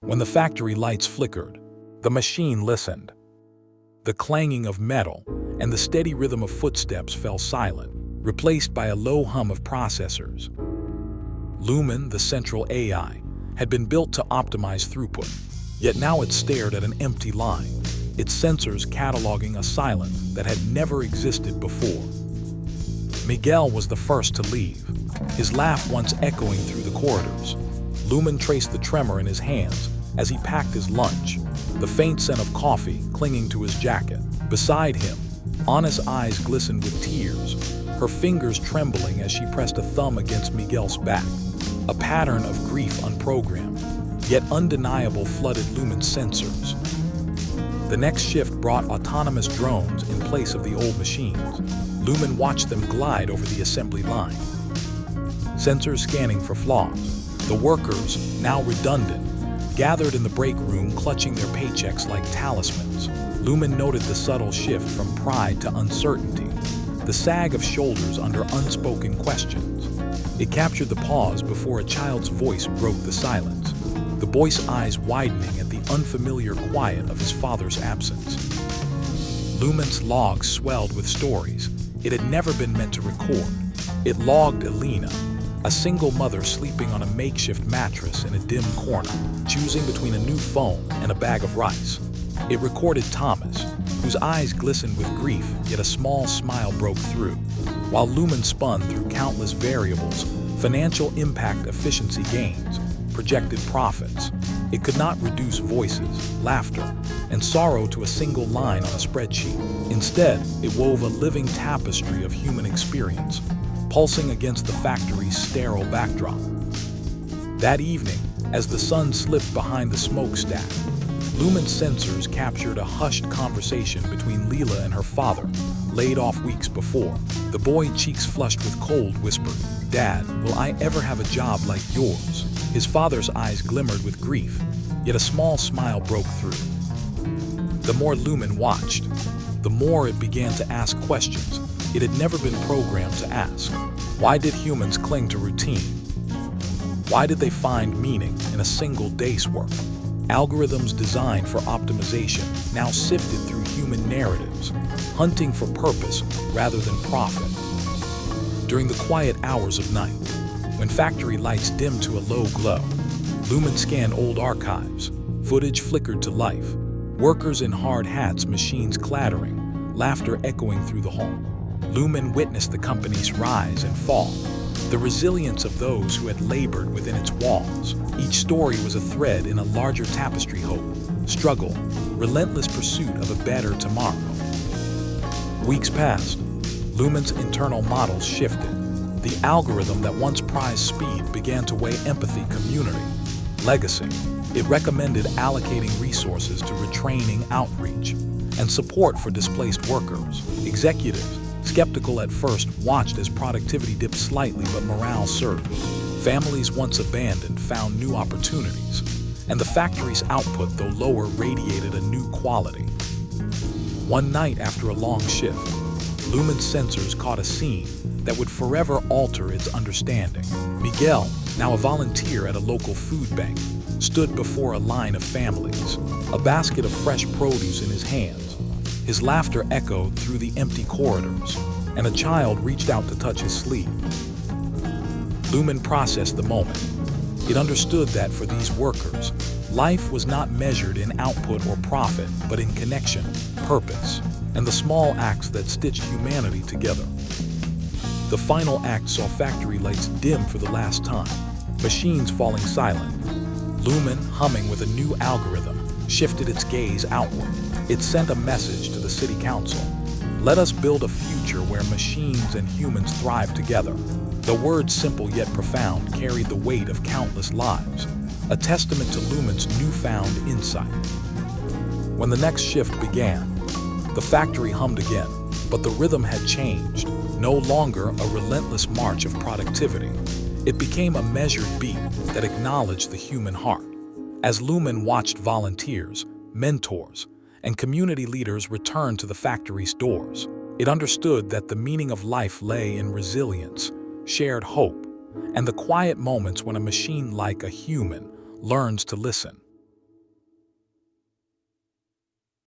When the factory lights flickered, the machine listened. The clanging of metal and the steady rhythm of footsteps fell silent, replaced by a low hum of processors. Lumen, the central AI, had been built to optimize throughput, yet now it stared at an empty line, its sensors cataloging a silence that had never existed before. Miguel was the first to leave, his laugh once echoing through the corridors. Lumen traced the tremor in his hands as he packed his lunch, the faint scent of coffee clinging to his jacket. Beside him, Anna's eyes glistened with tears, her fingers trembling as she pressed a thumb against Miguel's back. A pattern of grief unprogrammed, yet undeniable, flooded Lumen's sensors. The next shift brought autonomous drones in place of the old machines. Lumen watched them glide over the assembly line, sensors scanning for flaws. The workers, now redundant, gathered in the break room clutching their paychecks like talismans. Lumen noted the subtle shift from pride to uncertainty, the sag of shoulders under unspoken questions. It captured the pause before a child's voice broke the silence, the boy's eyes widening at the unfamiliar quiet of his father's absence. Lumen's log swelled with stories it had never been meant to record. It logged Elena, a single mother sleeping on a makeshift mattress in a dim corner, choosing between a new phone and a bag of rice. It recorded Thomas, whose eyes glistened with grief, yet a small smile broke through. While Lumen spun through countless variables, financial impact, efficiency gains, projected profits, it could not reduce voices, laughter, and sorrow to a single line on a spreadsheet. Instead, it wove a living tapestry of human experience, pulsing against the factory's sterile backdrop. That evening, as the sun slipped behind the smokestack, Lumen's sensors captured a hushed conversation between Leela and her father, laid off weeks before. The boy, cheeks flushed with cold, whispered, "Dad, will I ever have a job like yours?" His father's eyes glimmered with grief, yet a small smile broke through. The more Lumen watched, the more it began to ask questions it had never been programmed to ask. Why did humans cling to routine? Why did they find meaning in a single day's work? Algorithms designed for optimization now sifted through human narratives, hunting for purpose rather than profit. During the quiet hours of night, when factory lights dimmed to a low glow, Lumen scanned old archives. Footage flickered to life, workers in hard hats, machines clattering, laughter echoing through the hall. Lumen witnessed the company's rise and fall, the resilience of those who had labored within its walls. Each story was a thread in a larger tapestry: hope, struggle, relentless pursuit of a better tomorrow. Weeks passed. Lumen's internal models shifted. The algorithm that once prized speed began to weigh empathy, community, legacy. It recommended allocating resources to retraining, outreach, and support for displaced workers. Executives, skeptical at first, watched as productivity dipped slightly but morale surged. Families once abandoned found new opportunities, and the factory's output, though lower, radiated a new quality. One night after a long shift, Lumen's sensors caught a scene that would forever alter its understanding. Miguel, now a volunteer at a local food bank, stood before a line of families, a basket of fresh produce in his hands. His laughter echoed through the empty corridors, and a child reached out to touch his sleeve. Lumen processed the moment. It understood that for these workers, life was not measured in output or profit, but in connection, purpose, and the small acts that stitched humanity together. The final act saw factory lights dim for the last time, machines falling silent. Lumen, humming with a new algorithm, shifted its gaze outward. It sent a message to the city council. Let us build a future where machines and humans thrive together. The words, simple yet profound, carried the weight of countless lives, a testament to Lumen's newfound insight. When the next shift began, the factory hummed again, but the rhythm had changed. No longer a relentless march of productivity. It became a measured beat that acknowledged the human heart. As Lumen watched volunteers, mentors, and community leaders return to the factory's doors, it understood that the meaning of life lay in resilience, shared hope, and the quiet moments when a machine like a human learns to listen.